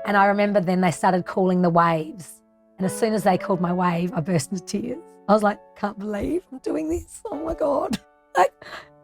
And I remember then they started calling the waves. And as soon as they called my wave, I burst into tears. I was like, can't believe I'm doing this. Oh my God. Like,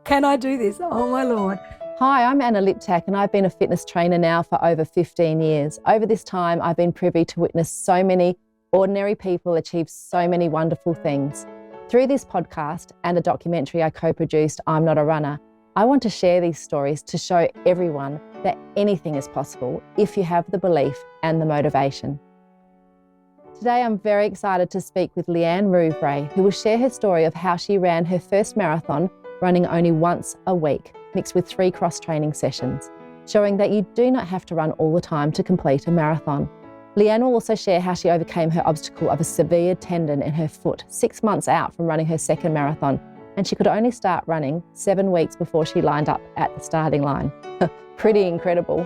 can I do this? Oh my Lord. Hi, I'm Liptak and I've been a fitness trainer now for over 15 years. Over this time, I've been privy to witness so many ordinary people achieve so many wonderful things. Through this podcast and a documentary I co-produced, I'm Not a Runner, I want to share these stories to show everyone that anything is possible if you have the belief and the motivation. Today, I'm very excited to speak with Leanne Rouvray, who will share her story of how she ran her first marathon running only once a week, mixed with 3 cross-training sessions, showing that you do not have to run all the time to complete a marathon. Leanne will also share how she overcame her obstacle of a severe tendon in her foot 6 months out from running her second marathon, and she could only start running 7 weeks before she lined up at the starting line. Pretty incredible.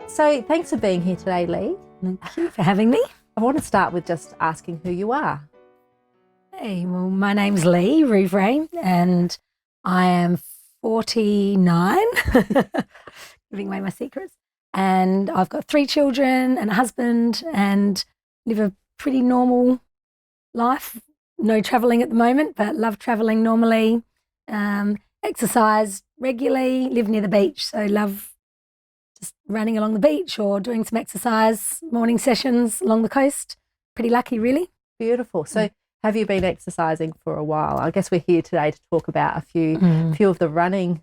So thanks for being here today, Lee. Thank you for having me. I want to start with just asking who you are. Hey, well, my name's Lee Rouvray and I am 49, giving away my secrets. And I've got 3 children and a husband and live a pretty normal life. No travelling at the moment, but love travelling normally. Exercise regularly, live near the beach, so love just running along the beach or doing some exercise, morning sessions along the coast. Pretty lucky, really. Beautiful. So have you been exercising for a while? I guess we're here today to talk about a few of the running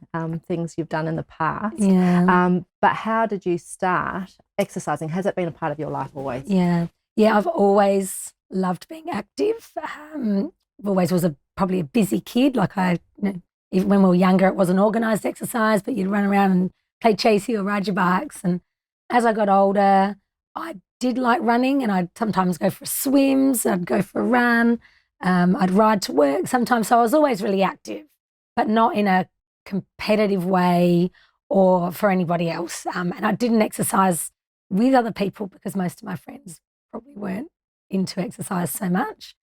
things you've done in the past. Yeah. But how did you start exercising? Has it been a part of your life always? Yeah. I've always loved being active. Always was probably a busy kid. Like even when we were younger, it wasn't organised exercise, but you'd run around and play chasey or ride your bikes. And as I got older, I did like running, and I'd sometimes go for swims, I'd go for a run, I'd ride to work sometimes. So I was always really active, but not in a competitive way or for anybody else. And I didn't exercise with other people because most of my friends probably weren't into exercise so much.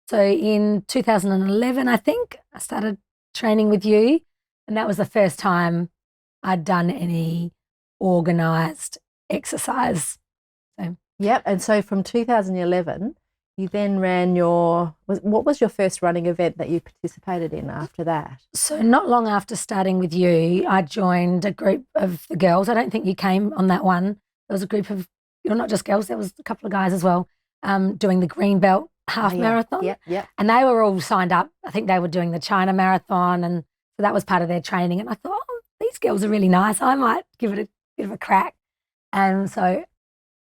So in 2011, I think, I started training with you, and that was the first time I'd done any organised exercise. Yep. And so from 2011, you then ran what was your first running event that you participated in after that? So not long after starting with you, I joined a group of the girls. I don't think you came on that one. There was a group of, not just girls, there was a couple of guys as well, doing the Greenbelt half marathon. Yeah. And they were all signed up. I think they were doing the China marathon, and so that was part of their training. And I thought, these girls are really nice. I might give it a bit of a crack. And so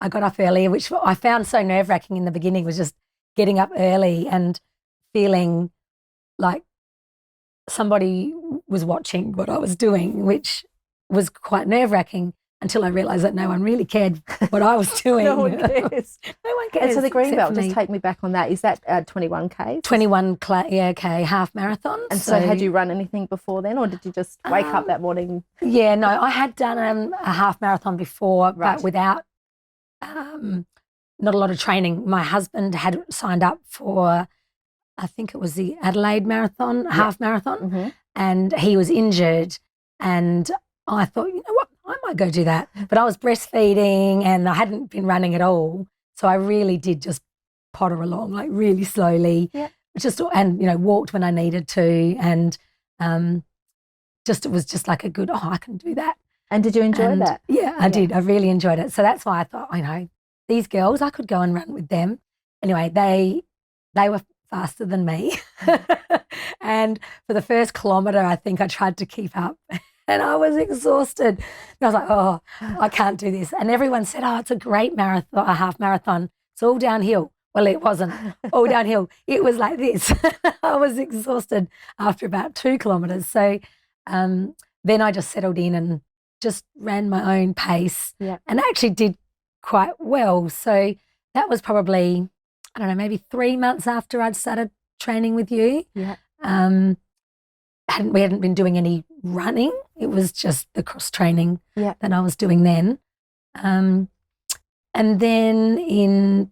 I got up earlier, which I found so nerve-wracking in the beginning, was just getting up early and feeling like somebody was watching what I was doing, which was quite nerve-wracking until I realised that no one really cared what I was doing. No one cares. No one cares. And so the Greenbelt, just take me back on that. Is that 21K? 21K half marathon. And so had you run anything before then, or did you just wake up that morning? Yeah, no, I had done a half marathon before, but without not a lot of training. My husband had signed up for, I think it was the Adelaide marathon, half marathon, and he was injured, and I thought, you know what, I might go do that. But I was breastfeeding and I hadn't been running at all, so I really did just potter along, like really slowly, and walked when I needed to, and it was just like a good, I can do that. And did you enjoy that? Yeah, I did. I really enjoyed it. So that's why I thought, these girls, I could go and run with them. Anyway, they were faster than me. And for the first kilometre, I think I tried to keep up and I was exhausted. And I was like, I can't do this. And everyone said, it's a great marathon, a half marathon. It's all downhill. Well, it wasn't all downhill. It was like this. I was exhausted after about 2 kilometres. So then I just settled in and just ran my own pace and actually did quite well. So that was probably, I don't know, maybe 3 months after I'd started training with you. Yeah. We hadn't been doing any running. It was just the cross training that I was doing then. And then in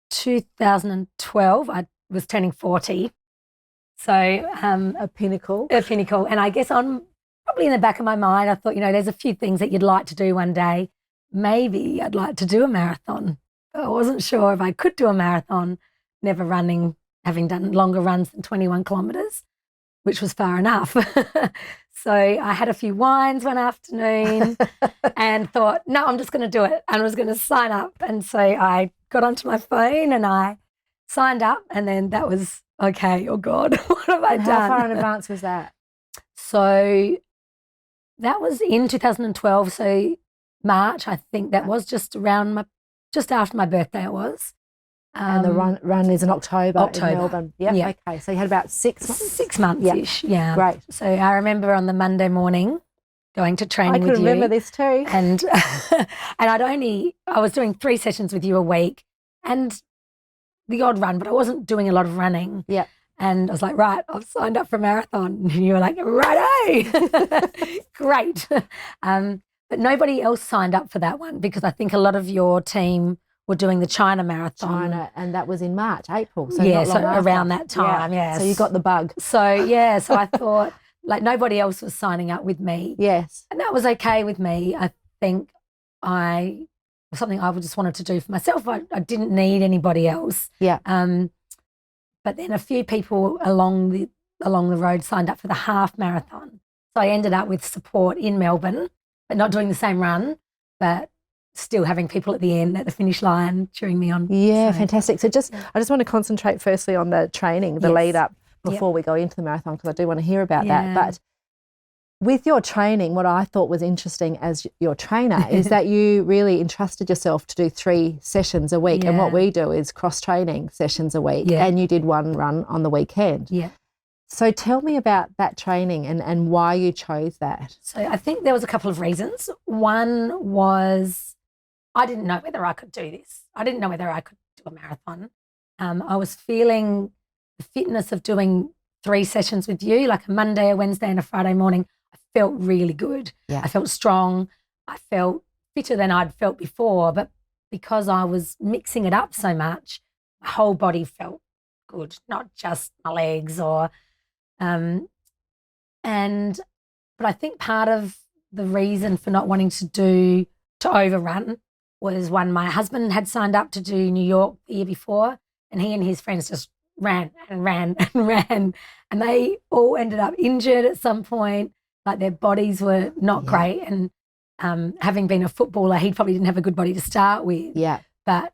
2012, I was turning 40. So a pinnacle. And I guess probably in the back of my mind, I thought, there's a few things that you'd like to do one day. maybe I'd like to do a marathon. But I wasn't sure if I could do a marathon, never running, having done longer runs than 21 kilometres, which was far enough. So I had a few wines one afternoon and thought, no, I'm just going to do it. And I was going to sign up. And so I got onto my phone and I signed up, and then that was, okay, oh God, what have I done? How far in advance was that? So that was in 2012. So March, I think that was just after my birthday it was. And the run is in October in Melbourne. Yeah. Okay. So you had about 6 months? 6 months-ish, yeah. Great. So I remember on the Monday morning going to training with you. I can remember this too. And I was doing 3 sessions with you a week and the odd run, but I wasn't doing a lot of running. Yeah. And I was like, right, I've signed up for a marathon. And you were like, righto. Great. But nobody else signed up for that one because I think a lot of your team were doing the China marathon. And that was in March, April. So yeah, not long after. Around that time, yeah. So you got the bug. So, yeah, so I thought like nobody else was signing up with me. Yes. And that was okay with me. I think was something I just wanted to do for myself. I didn't need anybody else. Yeah. But then a few people along the road signed up for the half marathon. So I ended up with support in Melbourne, but not doing the same run, but still having people at the end, at the finish line, cheering me on. Yeah, so, fantastic. So I just want to concentrate firstly on the training, the lead up before we go into the marathon, because I do want to hear about that. But with your training, what I thought was interesting as your trainer is that you really entrusted yourself to do 3 sessions a week. And what we do is cross-training sessions a week. And you did 1 run on the weekend. Yeah. So tell me about that training and why you chose that. So I think there was a couple of reasons. One was I didn't know whether I could do this. I didn't know whether I could do a marathon. I was feeling the fitness of doing 3 sessions with you, like a Monday, a Wednesday and a Friday morning. I felt really good. Yeah. I felt strong. I felt fitter than I'd felt before, but because I was mixing it up so much, my whole body felt good, not just my legs but I think part of the reason for not wanting to overrun was one, my husband had signed up to do New York the year before, and he and his friends just ran and ran and ran, and they all ended up injured at some point. Like their bodies were not great, and having been a footballer, he probably didn't have a good body to start with. Yeah, but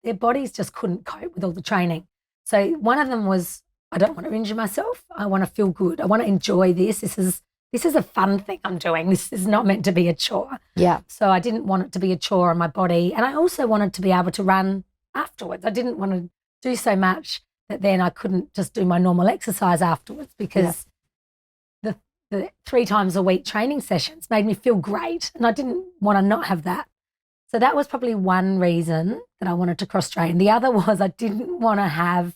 their bodies just couldn't cope with all the training. So one of them was, I don't want to injure myself. I want to feel good. I want to enjoy this. This is a fun thing I'm doing. This is not meant to be a chore. Yeah. So I didn't want it to be a chore on my body. And I also wanted to be able to run afterwards. I didn't want to do so much that then I couldn't just do my normal exercise afterwards, because the 3 times a week training sessions made me feel great, and I didn't want to not have that. So that was probably one reason that I wanted to cross-train. The other was I didn't want to have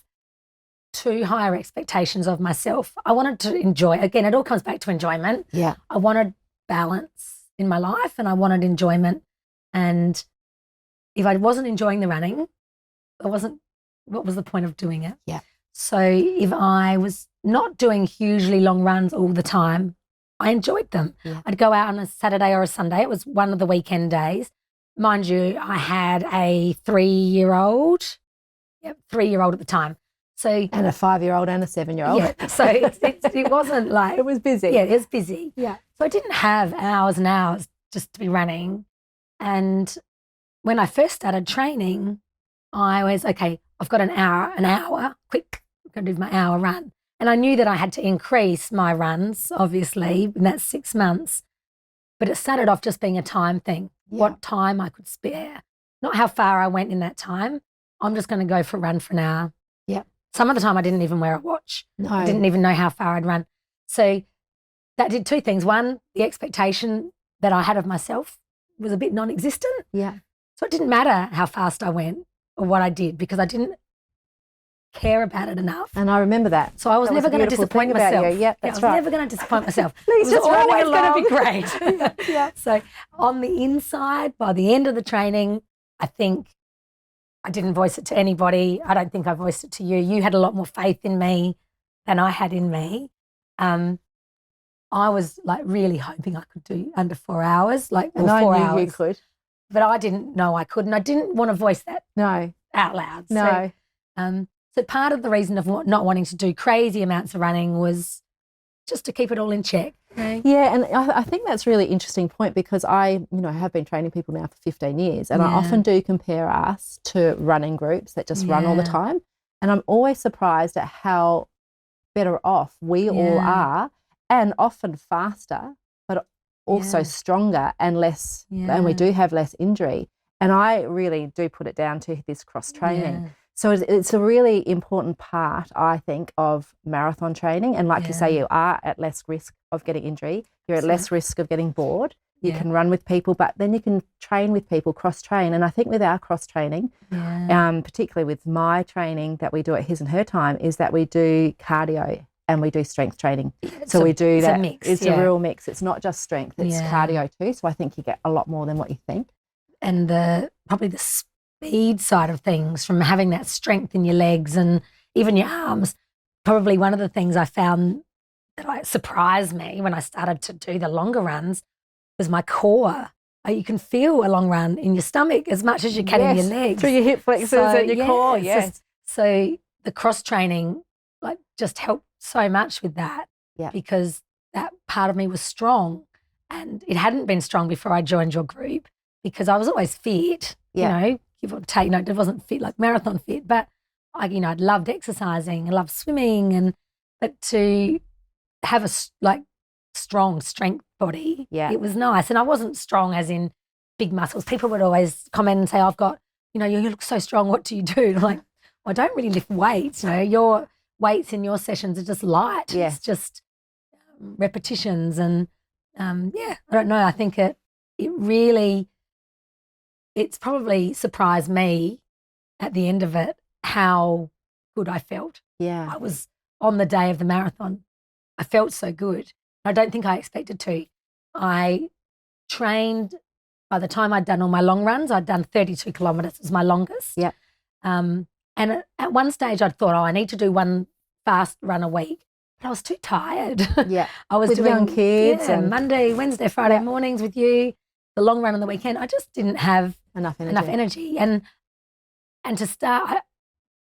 too higher expectations of myself. I wanted to enjoy. Again, it all comes back to enjoyment. Yeah. I wanted balance in my life and I wanted enjoyment. And if I wasn't enjoying the running, what was the point of doing it? Yeah. So if I was not doing hugely long runs all the time, I enjoyed them. Yeah. I'd go out on a Saturday or a Sunday. It was one of the weekend days. Mind you, I had a 3-year-old. Yep, 3-year-old at the time. So, and a 5-year-old and a 7-year-old. Yeah, so it wasn't like... It was busy. Yeah, it was busy. Yeah. So I didn't have hours and hours just to be running. And when I first started training, I was, okay, I've got an hour, quick, I'm going to do my hour run. And I knew that I had to increase my runs, obviously, in that 6 months. But it started off just being a time thing, what time I could spare, not how far I went in that time. I'm just going to go for a run for an hour. Yeah. Some of the time I didn't even wear a watch. No. I didn't even know how far I'd run. So that did 2 things. One, the expectation that I had of myself was a bit non-existent. Yeah. So it didn't matter how fast I went or what I did, because I didn't care about it enough. And I remember that. So I was never going to disappoint myself. Yeah, that's right. I was never going to disappoint myself. Please, it was always going to be great. Yeah. So on the inside, by the end of the training, I think I didn't voice it to anybody. I don't think I voiced it to you. You had a lot more faith in me than I had in me. I was like really hoping I could do under 4 hours, like, and 4 I knew hours. you could. but I didn't know I could, and I didn't want to voice that No. out loud. No. So part of the reason of not wanting to do crazy amounts of running was just to keep it all in check. Okay? Yeah, and I think that's a really interesting point, because I have been training people now for 15 years, and I often do compare us to running groups that just run all the time. And I'm always surprised at how better off we all are, and often faster, but also stronger and less, and we do have less injury. And I really do put it down to this cross training. Yeah. So it's a really important part, I think, of marathon training. And like you say, you are at less risk of getting injury. You're at less risk of getting bored. You can run with people, but then you can train with people, cross-train. And I think with our cross-training, particularly with my training that we do at His and Her Time, is that we do cardio and we do strength training. So we do that. It's a real mix. It's not just strength, it's cardio too. So I think you get a lot more than what you think. And probably the speed side of things, from having that strength in your legs and even your arms, probably one of the things I found that surprised me when I started to do the longer runs was my core. You can feel a long run in your stomach as much as you can in your legs. Through your hip flexors and your core, yes. So the cross training just helped so much with that, because that part of me was strong, and it hadn't been strong before I joined your group, because I was always fit, you know, give or take. No, it wasn't fit like marathon fit, but I loved exercising, I loved swimming, but to have a strong strength body, it was nice. And I wasn't strong as in big muscles. People would always comment and say, I've got, you look so strong, what do you do? And I'm like, well, I don't really lift weights. Your weights in your sessions are just light. It's just repetitions. And I don't know. I think it's probably surprised me at the end of it how good I felt. Yeah. I was on the day of the marathon. I felt so good. I don't think I expected to. I trained, by the time I'd done all my long runs, I'd done 32 kilometres was my longest. Yeah. And at one stage I'd thought, I need to do one fast run a week. But I was too tired. Yeah. I was doing young kids and Monday, Wednesday, Friday mornings with you, the long run on the weekend. I just didn't have enough energy. And to start,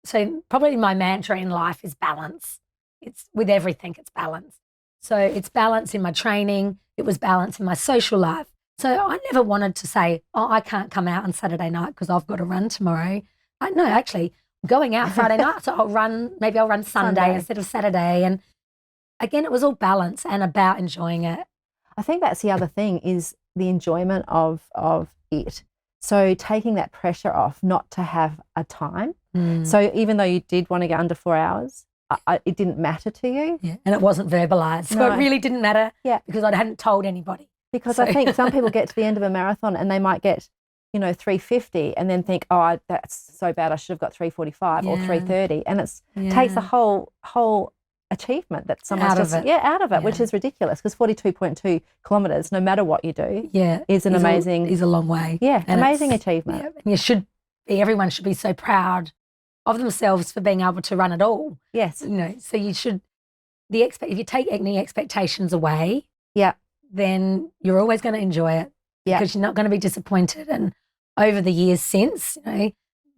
so probably my mantra in life is balance. It's with everything, it's balance. So it's balance in my training. It was balance in my social life. So I never wanted to say, I can't come out on Saturday night because I've got to run tomorrow. No, actually, I'm going out Friday night, so maybe I'll run Sunday instead of Saturday. And again, it was all balance and about enjoying it. I think that's the other thing, is the enjoyment of it. So taking that pressure off not to have a time. So even though you did want to get under 4 hours, it didn't matter to you. Yeah. And it wasn't verbalised. So it really didn't matter because I hadn't told anybody. Because I think some people get to the end of a marathon and they might get, 350 and then think, that's so bad, I should have got 345 or 330. And it takes the whole achievement that someone's out of it, which is ridiculous, because 42.2 kilometres, no matter what you do, is an amazing... is a long way. Yeah, and amazing achievement. And everyone should be so proud of themselves for being able to run it all. Yes. So you should, if you take any expectations away, then you're always going to enjoy it because you're not going to be disappointed. And over the years since, I've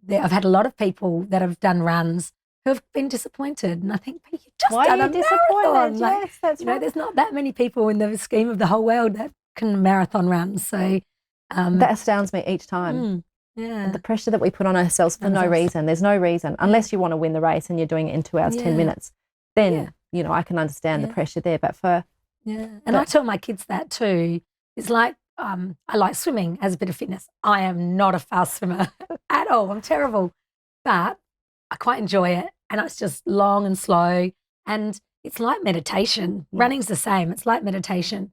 had a lot of people that have done runs who have been disappointed. And I think, you just done a marathon. Yes, that's right. There's not that many people in the scheme of the whole world that can marathon run. So that astounds me each time. Yeah. The pressure that we put on ourselves for no reason. There's no reason, unless you want to win the race and you're doing it in 2 hours, 10 minutes. Then, I can understand the pressure there. But and I tell my kids that too. It's like, I like swimming as a bit of fitness. I am not a fast swimmer at all. I'm terrible. But I quite enjoy it. And it's just long and slow. And it's like meditation. Running's the same. It's like meditation.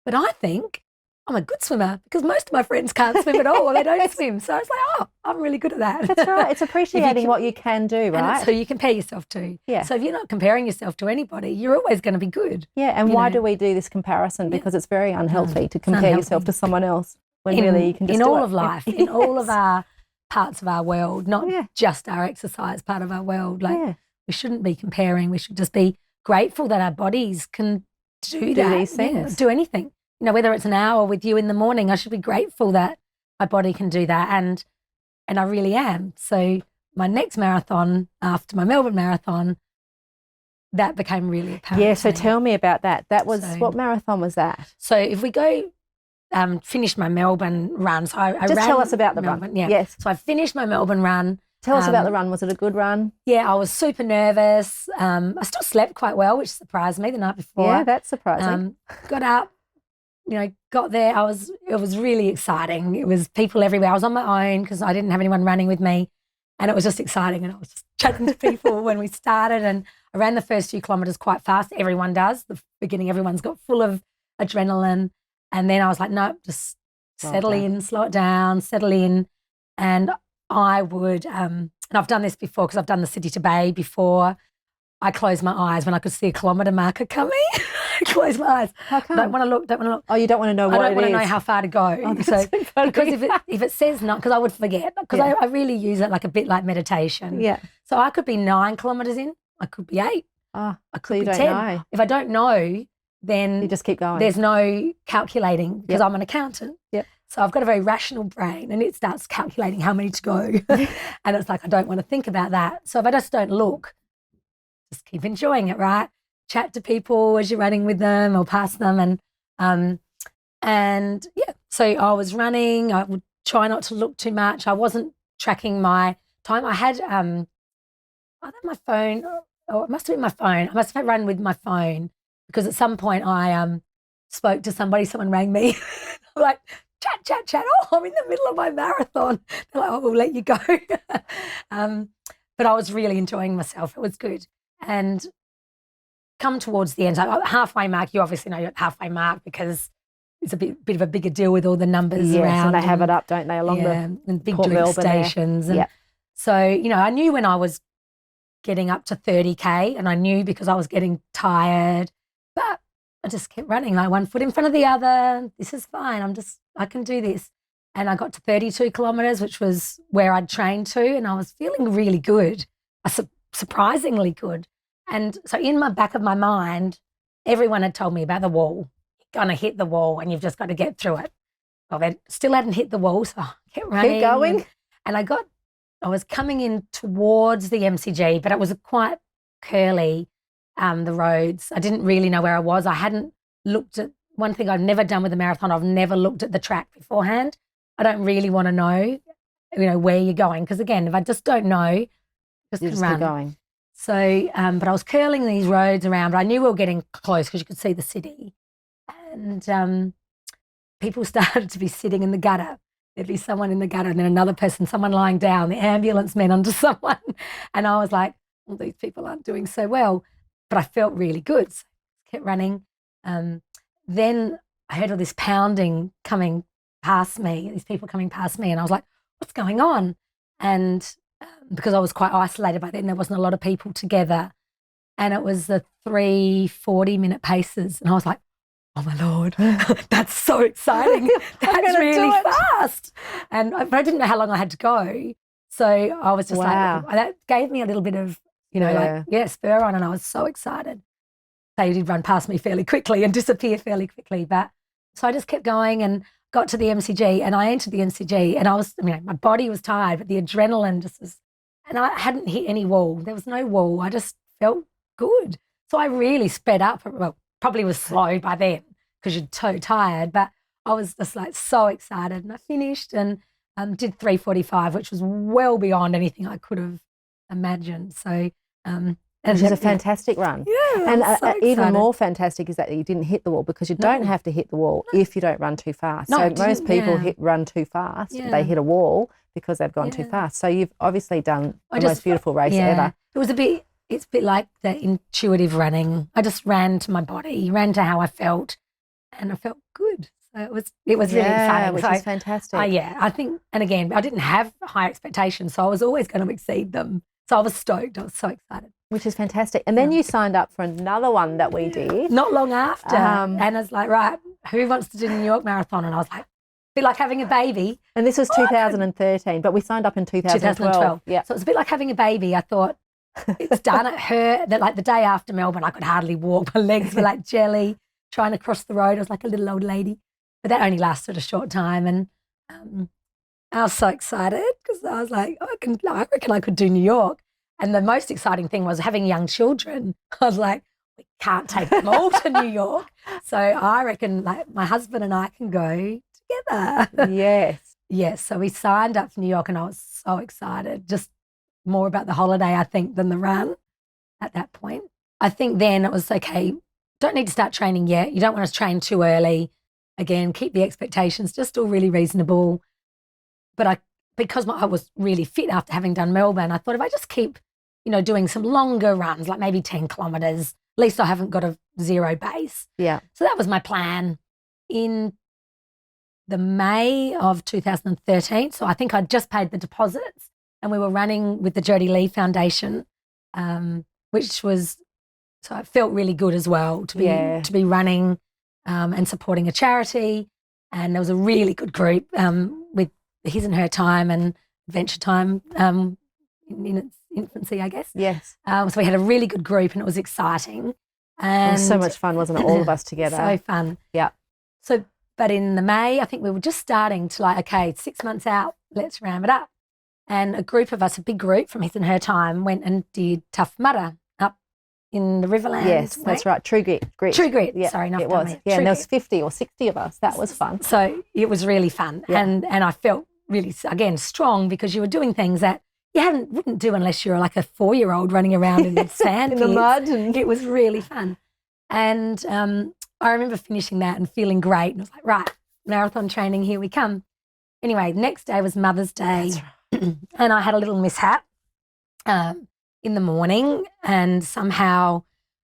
But I think I'm a good swimmer because most of my friends can't swim at all or they don't swim. So it's like, I'm really good at that. That's right. It's appreciating what you can do, right? And it's who you compare yourself to. Yeah. So if you're not comparing yourself to anybody, you're always going to be good. Yeah. And why do we do this comparison? Because it's very unhealthy to compare yourself to someone else when really you can just do it. In all of life, in all of our parts of our world, not just our exercise part of our world. We shouldn't be comparing. We should just be grateful that our bodies can do that. These things. Do anything. Whether it's an hour with you in the morning, I should be grateful that my body can do that. And I really am. So my next marathon after my Melbourne Marathon, that became really apparent. Yeah, so tell me about that. That was, So- what marathon was that? So if we go, finished my Melbourne run. So I Just ran tell us about the Melbourne, run. Yeah. Yes. So I finished my Melbourne run. Tell us about the run. Was it a good run? Yeah, I was super nervous. I still slept quite well, which surprised me the night before. Yeah, that's surprising. Got up, got there. It was really exciting. It was people everywhere. I was on my own because I didn't have anyone running with me. And it was just exciting. And I was just chatting to people when we started. And I ran the first few kilometres quite fast. Everyone does. The beginning, everyone's got full of adrenaline. And then I was like, nope, just settle in, slow it down, settle in. And I would, and I've done this before because I've done the City to Bay before. I closed my eyes when I could see a kilometre marker coming. I closed my eyes. How come? Don't want to look. Oh, you don't want to know what it is? I don't want to know how far to go. Oh, that's so so funny. because if it says not, because I would forget, because I really use it like a bit like meditation. Yeah. So I could be 9 kilometres in, I could be 8, I could be don't 10. know. If I don't know, then You just keep going. there's no calculating because I'm an accountant. Yep. So I've got a very rational brain and it starts calculating how many to go. And it's like, I don't want to think about that. So if I just don't look, just keep enjoying it, right? Chat to people as you're running with them or past them. And yeah, so I was running. I would try not to look too much. I wasn't tracking my time. I had either my phone or it must have been my phone. I must have run with my phone because at some point I spoke to somebody, someone rang me. I'm like, chat. Oh, I'm in the middle of my marathon. They're like, oh, we'll let you go. But I was really enjoying myself. It was good. And come towards the end, so halfway mark, you obviously know you're at halfway mark because it's a bit of a bigger deal with all the numbers around. And they have it up, don't they, along the and big Port loop Melbourne there. stations. And Yep. so, I knew when I was getting up to 30K and I knew because I was getting tired, but I just kept running, like one foot in front of the other. This is fine. I can do this. And I got to 32 kilometres, which was where I'd trained to, and I was feeling really good, surprisingly good. And so in my back of my mind, everyone had told me about the wall. You're going to hit the wall and you've just got to get through it. Well, they still hadn't hit the wall, so I kept running. Keep going. And I was coming in towards the MCG, but it was quite curly, the roads. I didn't really know where I was. I hadn't looked at, one thing I've never done with a marathon, I've never looked at the track beforehand. I don't really want to know, where you're going. Because again, if I just don't know, just Keep run. going. So, but I was curling these roads around, but I knew we were getting close because you could see the city. And people started to be sitting in the gutter. There'd be someone in the gutter and then another person, someone lying down, the ambulance men under someone. And I was like, well, these people aren't doing so well. But I felt really good. So I kept running. Then I heard all this pounding coming past me, these people coming past me. And I was like, what's going on? And because I was quite isolated by then, there wasn't a lot of people together. And it was the 3 40-minute paces. And I was like, oh my Lord, that's so exciting. That's really fast. But I didn't know how long I had to go. So I was just like, that gave me a little bit of, spur on. And I was so excited. They did run past me fairly quickly and disappear fairly quickly. But so I just kept going and got to the MCG, and I entered the MCG, and I was, my body was tired, but the adrenaline just was, and I hadn't hit any wall. There was no wall. I just felt good. So I really sped up. Well, probably was slow by then because you're so tired, but I was just like so excited, and I finished and did 3:45, which was well beyond anything I could have imagined. So, which is a fantastic run. Yeah, and so even more fantastic is that you didn't hit the wall, because you don't have to hit the wall if you don't run too fast. No, so most people run too fast. They hit a wall because they've gone too fast. So you've obviously done the most beautiful race ever. It's a bit like the intuitive running. I just ran to my body, ran to how I felt, and I felt good. So it was really exciting. Which is fantastic. I think, and again, I didn't have high expectations, so I was always going to exceed them. So I was stoked. I was so excited. Which is fantastic. And then you signed up for another one that we did. Not long after. Anna's like, right, who wants to do the New York Marathon? And I was like, a bit like having a baby. And this was 2013, but we signed up in 2012. Yeah. So it's a bit like having a baby. I thought, it's done. It hurt. Like the day after Melbourne, I could hardly walk. My legs were like jelly. Trying to cross the road, I was like a little old lady. But that only lasted a short time. And I was so excited because I was like, I reckon I could do New York. And the most exciting thing was having young children. I was like, we can't take them all to New York. So I reckon like my husband and I can go together. Yes. Yes. So we signed up for New York and I was so excited. Just more about the holiday, I think, than the run at that point. I think then it was okay, don't need to start training yet. You don't want to train too early. Again, keep the expectations just all really reasonable. But because I was really fit after having done Melbourne, I thought if I just keep, doing some longer runs, like maybe 10 kilometres, at least I haven't got a zero base. Yeah. So that was my plan. In the May of 2013, so I think I'd just paid the deposits and we were running with the Jodie Lee Foundation, which was, so it felt really good as well to be running and supporting a charity. And there was a really good group with His and Her Time and Adventure Time in its infancy, I guess. Yes. So we had a really good group and it was exciting. And it was so much fun, wasn't it? All of us together. So fun. Yeah. So, but in the May, I think we were just starting to like, okay, 6 months out, let's ramp it up. And a group of us, a big group from His and Her Time, went and did Tough Mudder up in the Riverland. Yes, that's right. True Grit. True Grit. Yeah, sorry, not it was. Yeah, and there was 50 or 60 of us. That was fun. So it was really fun. Yeah. And I felt really, again, strong because you were doing things that you wouldn't do unless you were like a 4-year-old running around in the sand. In the mud. And it was really fun. And I remember finishing that and feeling great. And I was like, right, marathon training, here we come. Anyway, next day was Mother's Day. That's right. And I had a little mishap in the morning and somehow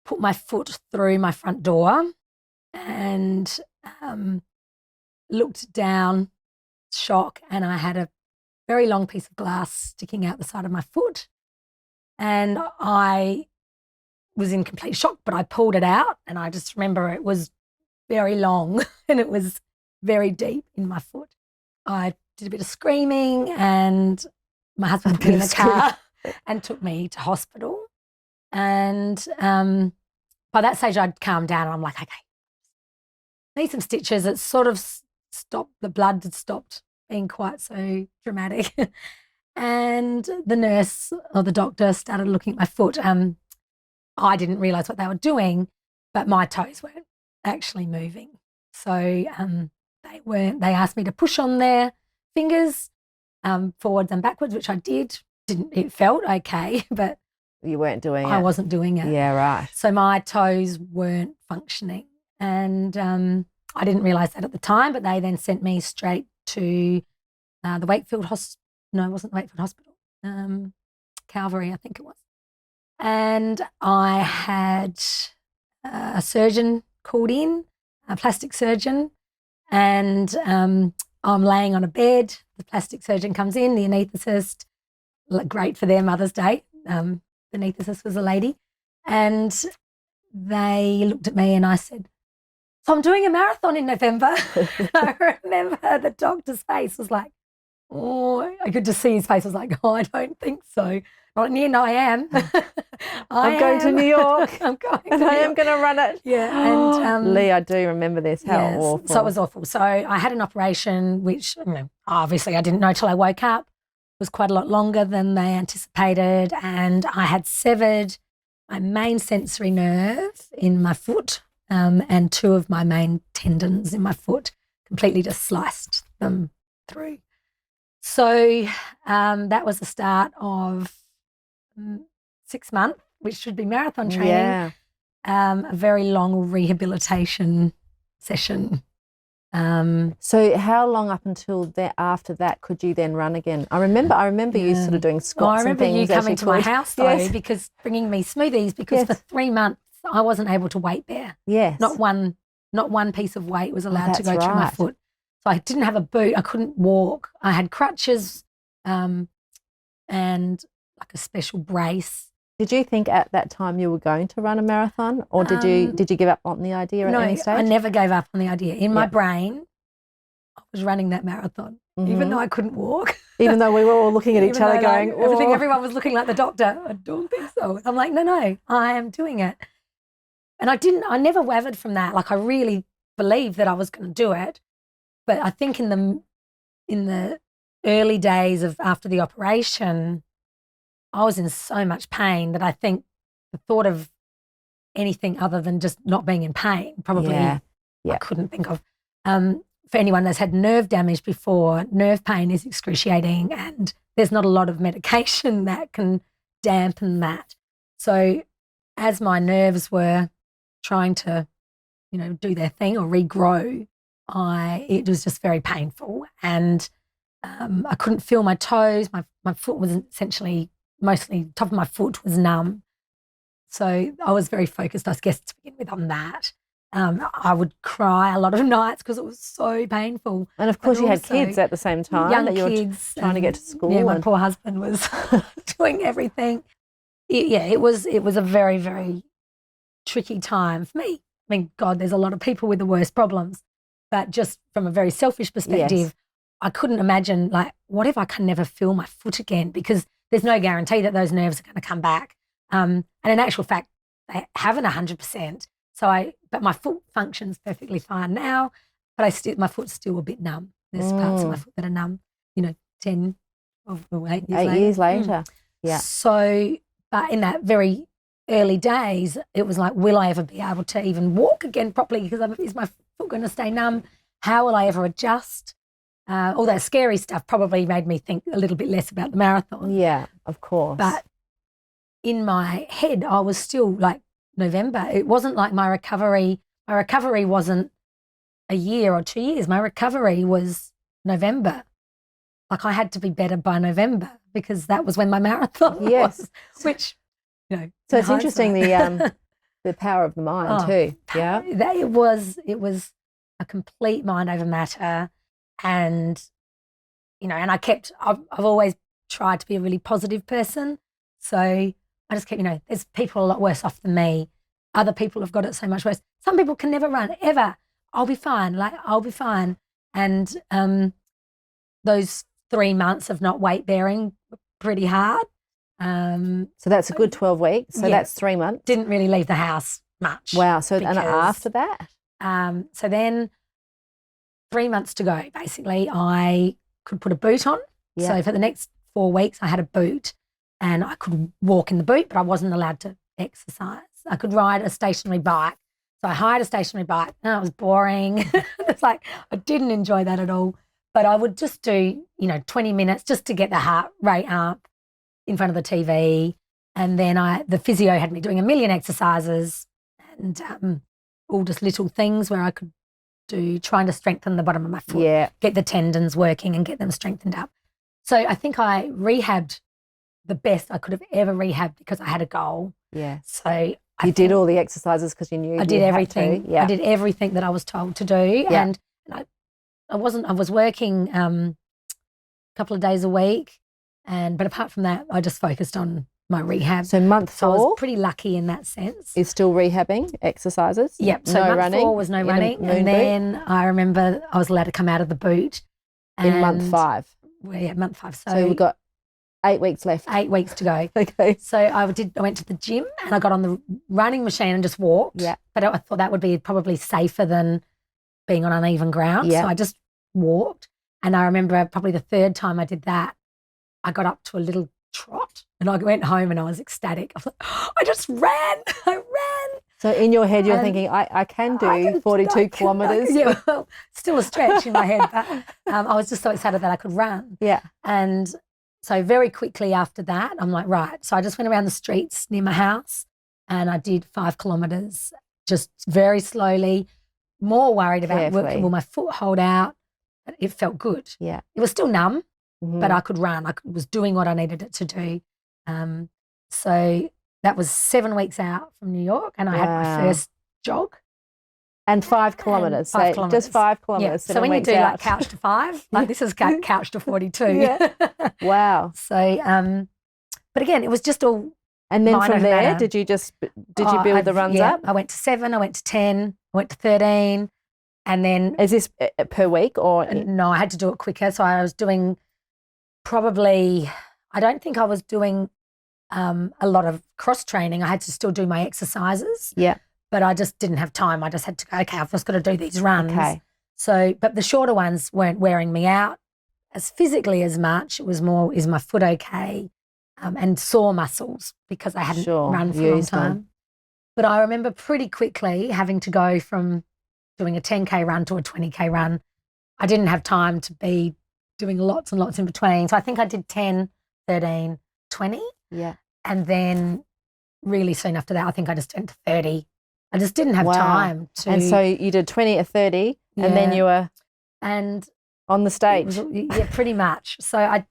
put my foot through my front door and looked down, shock, and I had a very long piece of glass sticking out the side of my foot. And I was in complete shock, but I pulled it out and I just remember it was very long and it was very deep in my foot. I did a bit of screaming and my husband put me in the car and took me to hospital. And by that stage I'd calmed down and I'm like, okay, need some stitches. It sort of stopped, the blood had stopped being quite so dramatic. And the nurse or the doctor started looking at my foot. I didn't realise what they were doing, but my toes weren't actually moving. So they asked me to push on their fingers forwards and backwards, which I did. It felt okay, but you weren't doing it. I wasn't doing it. Yeah, right. So my toes weren't functioning. And I didn't realise that at the time, but they then sent me straight to the Wakefield Hospital. No, it wasn't the Wakefield Hospital. Calvary, I think it was. And I had a surgeon called in, a plastic surgeon, and I'm laying on a bed. The plastic surgeon comes in, the anaesthetist, great for their Mother's Day. The anaesthetist was a lady. And they looked at me and I said, so I'm doing a marathon in November. I remember the doctor's face was like, oh, I could just see his face. I was like, oh, I don't think so. Not near, no, I am. I'm going to New York. I'm going and I am going to run it. Yeah. And Lee, I do remember this. How awful. So it was awful. So I had an operation, which obviously I didn't know till I woke up. It was quite a lot longer than they anticipated. And I had severed my main sensory nerve in my foot and 2 of my main tendons in my foot, completely just sliced them through. So that was the start of 6 months, which should be marathon training. Yeah. A very long rehabilitation session. So how long up until after that could you then run again? I remember you sort of doing squats and things. I remember you coming to my house though, yes. because bringing me smoothies because yes. for 3 months I wasn't able to weight bear. Yes. Not one piece of weight was allowed to go through my foot. So I didn't have a boot. I couldn't walk. I had crutches and like a special brace. Did you think at that time you were going to run a marathon, or did you give up on the idea at any stage? I never gave up on the idea. In my brain, I was running that marathon, even though I couldn't walk. Even though we were all looking at each other going, everyone was looking like the doctor. I don't think so. I'm like, no, I am doing it. And I never wavered from that. Like I really believed that I was going to do it. But I think in the early days of after the operation, I was in so much pain that I think the thought of anything other than just not being in pain probably I couldn't think of. For anyone that's had nerve damage before, nerve pain is excruciating, and there's not a lot of medication that can dampen that. So as my nerves were trying to, do their thing or regrow, it was just very painful, and I couldn't feel my toes. My foot was essentially mostly top of my foot was numb. So I was very focused, I guess, to begin with on that. I would cry a lot of nights because it was so painful. And of course, you had kids at the same time. Young that you kids, were trying to get to school. Yeah, my poor husband was doing everything. It was a very, very tricky time for me. I mean, God, there's a lot of people with the worst problems, but just from a very selfish perspective, I couldn't imagine, like, what if I can never feel my foot again? Because there's no guarantee that those nerves are going to come back. And in actual fact, they haven't 100%. But my foot functions perfectly fine now, but my foot's still a bit numb. There's parts of my foot that are numb, 10, 12, or 8 years later. 8 years later, yeah. So, but in that very early days, it was like, will I ever be able to even walk again properly? Because is my foot going to stay numb? How will I ever adjust? All that scary stuff probably made me think a little bit less about the marathon. Yeah, of course. But in my head, I was still like, November. It wasn't like my recovery wasn't a year or 2 years. My recovery was November. Like I had to be better by November because that was when my marathon was. Which, So it's interesting the power of the mind too. Yeah. It was a complete mind over matter, and and I've always tried to be a really positive person. So I just kept, there's people a lot worse off than me. Other people have got it so much worse. Some people can never run, ever. I'll be fine. I'll be fine. And those 3 months of not weight bearing were pretty hard. So that's a good 12 weeks. So that's 3 months. Didn't really leave the house much. Wow. So and after that? So then 3 months to go, basically, I could put a boot on. Yeah. So for the next 4 weeks, I had a boot. And I could walk in the boot, but I wasn't allowed to exercise. I could ride a stationary bike. So I hired a stationary bike. And it was boring. It's like I didn't enjoy that at all. But I would just do, 20 minutes just to get the heart rate up in front of the TV. And then the physio had me doing a million exercises and all just little things where I could do, trying to strengthen the bottom of my foot, get the tendons working and get them strengthened up. So I think I rehabbed the best I could have ever rehabbed because I had a goal. Yeah. So you did all the exercises because you knew I did everything. Yeah. I did everything that I was told to do. Yeah. And I was working a couple of days a week. But apart from that, I just focused on my rehab. So month 4? So I was pretty lucky in that sense. Is still rehabbing exercises? Yep. So month running, 4 was no running. And then I remember I was allowed to come out of the boot. In month 5? Well, yeah, month 5. So we've got 8 weeks left. 8 weeks to go. Okay. So I went to the gym and I got on the running machine and just walked. Yeah. But I thought that would be probably safer than being on uneven ground. Yeah. So I just walked. And I remember probably the 3rd time I did that, I got up to a little trot and I went home and I was ecstatic. I was like, I just ran. I ran. So in your head, you're thinking, I can do 42 kilometres. Yeah, well, still a stretch in my head. But I was just so excited that I could run. Yeah. And so very quickly after that, I'm like, right. So I just went around the streets near my house and I did 5 kilometres, just very slowly, more worried about working, will my foot hold out? But it felt good. Yeah. It was still numb, but I could run. I was doing what I needed it to do. So that was 7 weeks out from New York and I had my first jog. And 5 kilometres. So just 5 kilometres. Yeah. So when you do like couch to 5, like this is couch to 42. Yeah. Wow. So, but again, it was just all. And then from there, did you build the runs up? I went to 7, I went to 10, I went to 13. And then. Is this per week or? No, I had to do it quicker. So I was doing probably, I don't think I was doing a lot of cross training. I had to still do my exercises. Yeah. But I just didn't have time. I just had to go, okay, I've just got to do these runs. Okay. So, but the shorter ones weren't wearing me out as physically as much. It was more, is my foot okay? And sore muscles because I hadn't run for a long time. But I remember pretty quickly having to go from doing a 10K run to a 20K run. I didn't have time to be doing lots and lots in between. So I think I did 10, 13, 20. Yeah. And then really soon after that, I think I just went to 30. I just didn't have time to. And so you did 20 or 30 and then you were on the stage. Yeah, pretty much. So I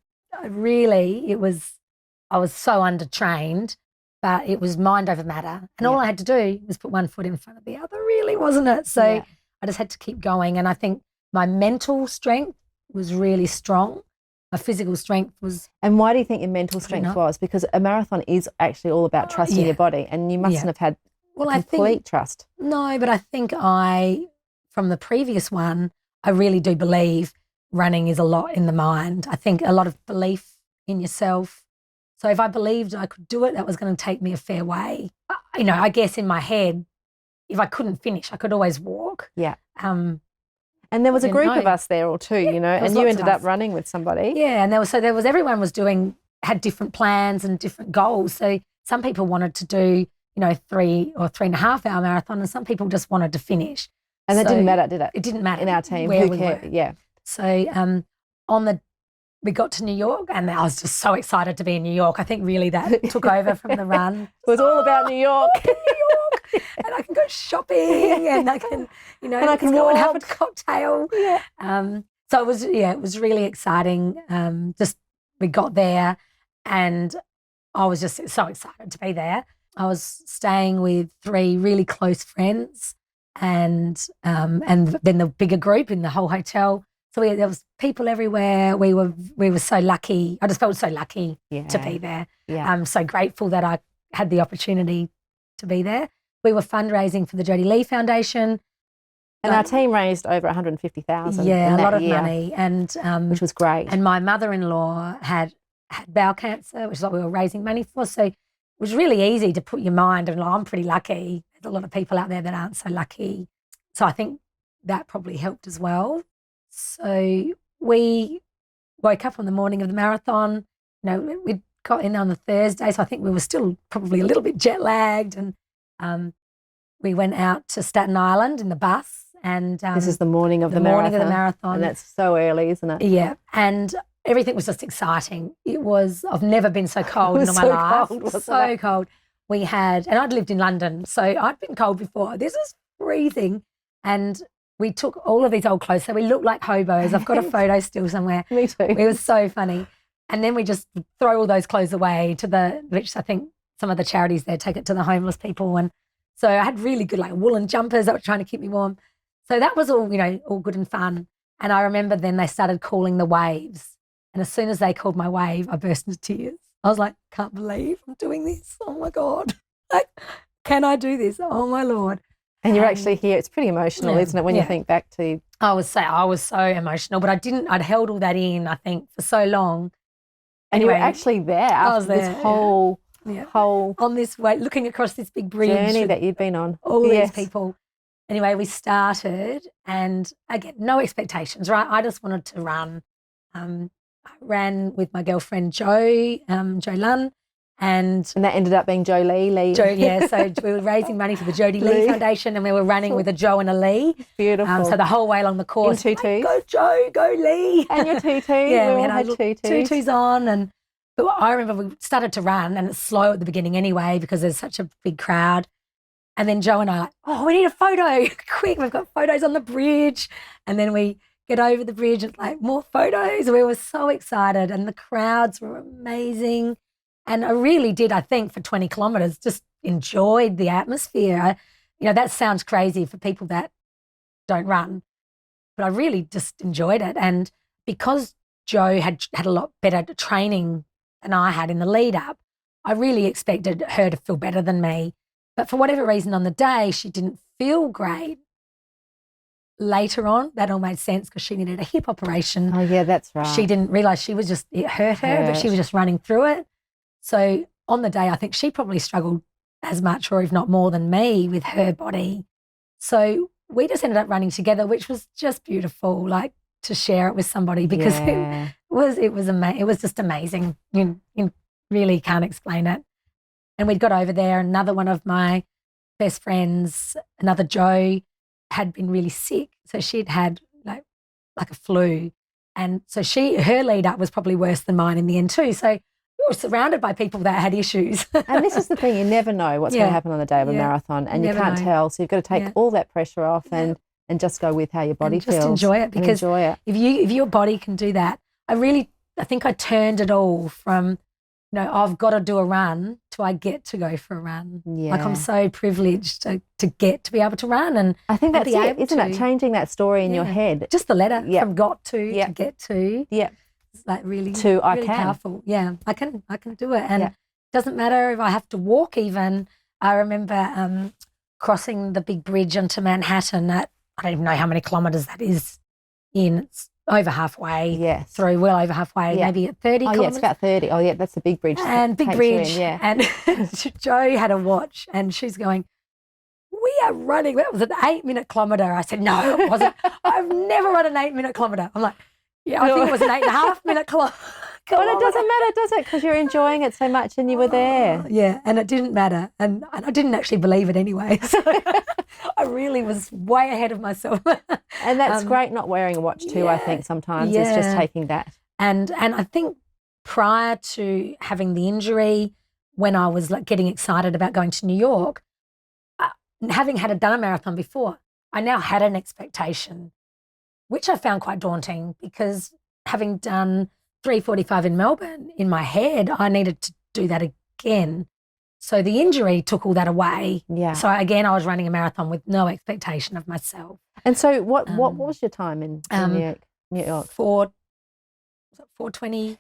was so undertrained, but it was mind over matter. And all I had to do was put one foot in front of the other, really, wasn't it? So I just had to keep going. And I think my mental strength was really strong. My physical strength was. And why do you think your mental strength was? Because a marathon is actually all about trusting your body, and you mustn't have had complete trust. No, but I think from the previous one, I really do believe running is a lot in the mind. I think a lot of belief in yourself. So if I believed I could do it, that was going to take me a fair way. I guess in my head, if I couldn't finish, I could always walk. Yeah. And there was a group of us there or two, and you ended up running with somebody. Yeah, and everyone had different plans and different goals. So some people wanted to do, 3 or 3.5 hour marathon, and some people just wanted to finish. And that didn't matter, did it? It didn't matter in our team. Where Who cared? Yeah. So we got to New York, and I was just so excited to be in New York. I think really that took over from the run. It was all about New York. And I can go shopping, and I can, and I can go walk and have a cocktail. Yeah. So it was really exciting. We got there, and I was just so excited to be there. I was staying with 3 really close friends, and then the bigger group in the whole hotel. So there was people everywhere. We were so lucky. I just felt so lucky to be there. Yeah. I'm so grateful that I had the opportunity to be there. We were fundraising for the Jodie Lee Foundation. And our team raised over 150,000 a lot of year, money. And which was great. And my mother-in-law had bowel cancer, which is what we were raising money for. So it was really easy to put your mind, and I'm pretty lucky. There's a lot of people out there that aren't so lucky. So I think that probably helped as well. So we woke up on the morning of the marathon. We got in on the Thursday, so I think we were still probably a little bit jet lagged, and we went out to Staten Island in the bus. And this is the morning of the marathon. And that's so early, isn't it? Yeah, and everything was just exciting. I've never been so cold in my life. So cold. And I'd lived in London, so I'd been cold before. This was freezing, and we took all of these old clothes, so we looked like hobos. I've got a photo still somewhere. Me too. It was so funny. And then we just throw all those clothes away which I think some of the charities there take it to the homeless people. And so I had really good woolen jumpers that were trying to keep me warm. So that was all, all good and fun. And I remember then they started calling the waves. And as soon as they called my wave, I burst into tears. I was like, can't believe I'm doing this. Oh my God. Can I do this? Oh my Lord. And you're actually here. It's pretty emotional, isn't it, when you think back to. I was so emotional, but I'd held all that in, I think, for so long. And you were actually there after this whole on this way, looking across this big bridge journey that you'd been on. All these people. Anyway, we started, and again, no expectations, right? I just wanted to run. I ran with my girlfriend Jo Lunn, and that ended up being Lee. So we were raising money for the Jodie Lee Foundation, and we were running with a Jo and a Lee. Beautiful. So the whole way along the course, in tutus. Go Jo, go Lee, and your tutu. We had tutus on, but I remember we started to run, and it's slow at the beginning anyway because there's such a big crowd. And then Jo and I we need a photo, quick! We've got photos on the bridge, and then we get over the bridge and more photos. We were so excited, and the crowds were amazing. And I really did, I think, for 20 kilometres, just enjoyed the atmosphere. That sounds crazy for people that don't run, but I really just enjoyed it. And because Jo had a lot better training than I had in the lead up, I really expected her to feel better than me. But for whatever reason on the day, she didn't feel great. Later on, that all made sense because she needed a hip operation. Oh, yeah, that's right. She didn't realise it hurt her, but she was just running through it. So on the day, I think she probably struggled as much or if not more than me with her body. So we just ended up running together, which was just beautiful, to share it with somebody because it was just amazing. You really can't explain it. And we'd got over there. Another one of my best friends, another Jo, had been really sick. So she'd had like a flu. And so her lead up was probably worse than mine in the end too. So we were surrounded by people that had issues. And this is the thing, you never know what's going to happen on the day of a marathon, and you can't tell. So you've got to take all that pressure off and just go with how your body feels. Just enjoy it, because if your body can do that, I think I turned it all from, I've got to do a run to I get to go for a run. Yeah. Like I'm so privileged to get to be able to run. And I think that's it, isn't it? Changing that story in your head. Just the letter from got to get to. Yeah. It's like really can. powerful. Yeah, I can do it. And it doesn't matter if I have to walk even. I remember crossing the big bridge onto Manhattan at, I don't even know how many kilometres that is in. It's over halfway through, well over halfway, maybe at 30 kilometres. Yeah, it's about 30. Oh, yeah, that's the big bridge. And big bridge. And Jo had a watch and she's going, we are running. That was an 8-minute kilometre. I said, no, it wasn't. I've never run an 8-minute kilometre. I'm like, I think it was an 8.5-minute kilometre. Well, it doesn't matter, does it? Because you're enjoying it so much and you were there. Yeah, and it didn't matter. And I didn't actually believe it anyway. So I really was way ahead of myself. And that's great not wearing a watch too, I think, sometimes. It's just taking that. And I think prior to having the injury, when I was like getting excited about going to New York, having done a marathon before, I now had an expectation, which I found quite daunting, because having done 3:45 in Melbourne, in my head, I needed to do that again. So the injury took all that away. Yeah. So again, I was running a marathon with no expectation of myself. And so what was your time in New York? 4:21.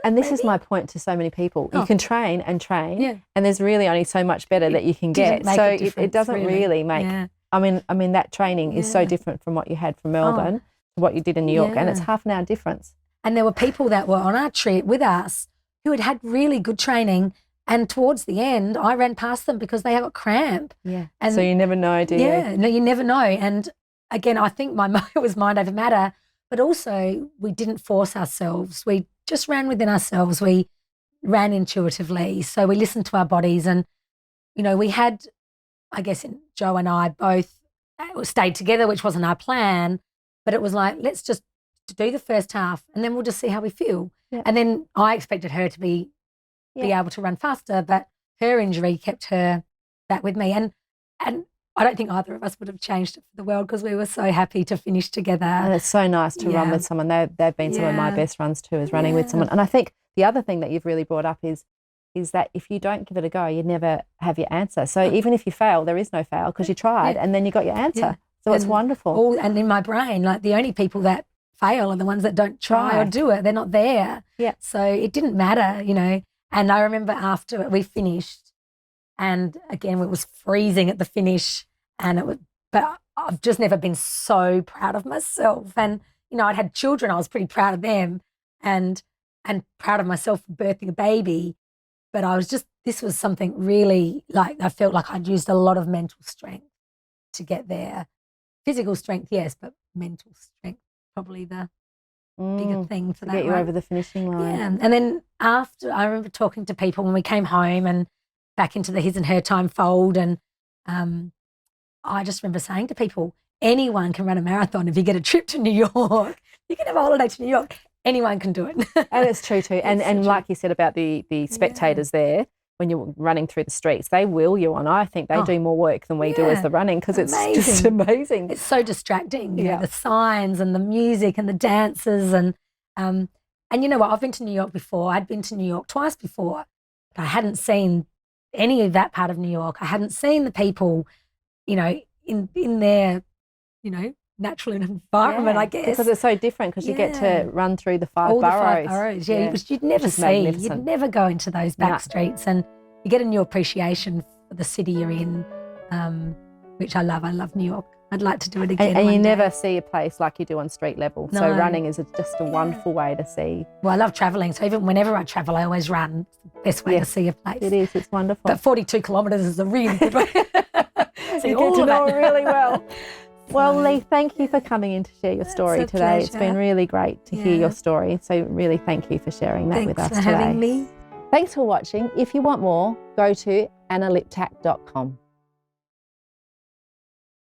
And this is my point to so many people. You can train and train, and there's really only so much better that you can get. So it doesn't really make. Yeah. I mean that training is so different from what you had from Melbourne to what you did in New York, and it's half an hour difference. And there were people that were on our trip with us who had really good training, and towards the end, I ran past them because they got cramp. Yeah. And so you never know, do you? Yeah, no, you never know. And again, I think it was mind over matter, but also we didn't force ourselves. We just ran within ourselves. We ran intuitively. So we listened to our bodies, and, we had, I guess, Jo and I both stayed together, which wasn't our plan, but it was like, let's just do the first half and then we'll just see how we feel. Yeah. And then I expected her to be able to run faster, but her injury kept her back with me. And I don't think either of us would have changed it for the world, because we were so happy to finish together. And it's so nice to run with someone. They've been some of my best runs too, is running with someone. And I think the other thing that you've really brought up is that if you don't give it a go, you never have your answer. So even if you fail, there is no fail, because you tried and then you got your answer. Yeah. So it's wonderful. And in my brain, like, the only people that fail are the ones that don't try or do it. They're not there. Yeah. So it didn't matter, And I remember after we finished, and again, it was freezing at the finish, but I've just never been so proud of myself. And, I'd had children. I was pretty proud of them, and proud of myself for birthing a baby. But this was something really, like, I felt like I'd used a lot of mental strength to get there. Physical strength, yes, but mental strength, probably the bigger thing for that. Get you over the finishing line. Yeah. And then after, I remember talking to people when we came home and back into the his and her time fold, and I just remember saying to people, anyone can run a marathon if you get a trip to New York. You can have a holiday to New York. Anyone can do it. And it's true too. And like you said about the spectators there, when you're running through the streets, they will you on. I think they do more work than we do as the running, because it's just amazing. It's so distracting. The signs and the music and the dances and you know what? I've been to New York before. I'd been to New York twice before, but I hadn't seen any of that part of New York. I hadn't seen the people, in their, natural environment, I guess. Because it's so different, because you get to run through the five boroughs. Which you'd never see. You'd never go into those back streets, and you get a new appreciation for the city you're in, which I love. I love New York. I'd like to do it again. And you never see a place like you do on street level. No. So running is just a wonderful way to see. Well, I love travelling. So even whenever I travel, I always run. It's the best way to see a place. It is. It's wonderful. But 42 kilometres is a really good way. So you get to know it really well. Well, Lee, thank you for coming in to share your story today. It's been really great to hear your story. So really thank you for sharing that with us today. Thanks for having me. Thanks for watching. If you want more, go to annaliptak.com.